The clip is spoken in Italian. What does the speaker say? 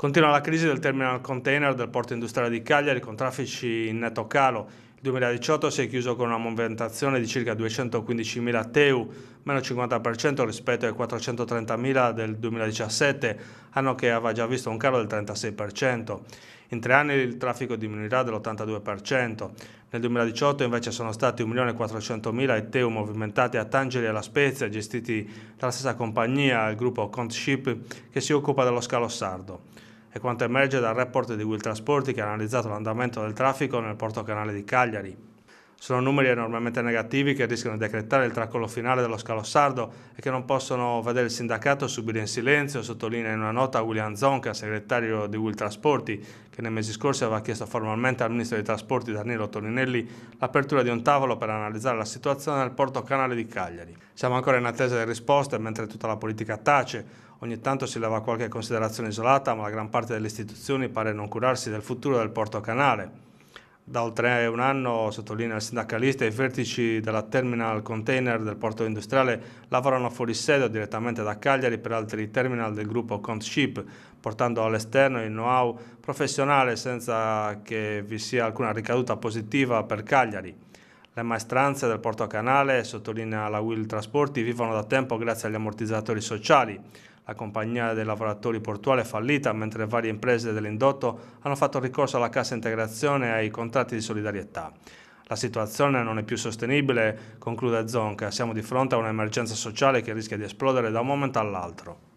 Continua la crisi del terminal container del porto industriale di Cagliari con traffici in netto calo. Il 2018 si è chiuso con una movimentazione di circa 215.000 TEU, meno 50% rispetto ai 430.000 del 2017, anno che aveva già visto un calo del 36%. In 3 anni il traffico diminuirà dell'82%. Nel 2018 invece sono stati 1.400.000 i TEU movimentati a Tangeri e La Spezia, gestiti dalla stessa compagnia, il gruppo Contship, che si occupa dello scalo sardo. È quanto emerge dal report di Will Trasporti che ha analizzato l'andamento del traffico nel porto canale di Cagliari. Sono numeri enormemente negativi che rischiano di decretare il tracollo finale dello scalo sardo e che non possono vedere il sindacato subire in silenzio, sottolinea in una nota William Zonca, segretario di Will Trasporti, che nei mesi scorsi aveva chiesto formalmente al ministro dei trasporti Danilo Toninelli l'apertura di un tavolo per analizzare la situazione nel porto canale di Cagliari. Siamo ancora in attesa di risposte mentre tutta la politica tace. Ogni tanto si leva qualche considerazione isolata, ma la gran parte delle istituzioni pare non curarsi del futuro del porto canale. Da oltre un anno, sottolinea il sindacalista, i vertici della terminal container del porto industriale lavorano fuori sede o direttamente da Cagliari per altri terminal del gruppo Contship, portando all'esterno il know-how professionale senza che vi sia alcuna ricaduta positiva per Cagliari. Le maestranze del porto canale, sottolinea la Will Trasporti, vivono da tempo grazie agli ammortizzatori sociali. La compagnia dei lavoratori portuali è fallita, mentre varie imprese dell'indotto hanno fatto ricorso alla cassa integrazione e ai contratti di solidarietà. La situazione non è più sostenibile, conclude Zonca, siamo di fronte a un'emergenza sociale che rischia di esplodere da un momento all'altro.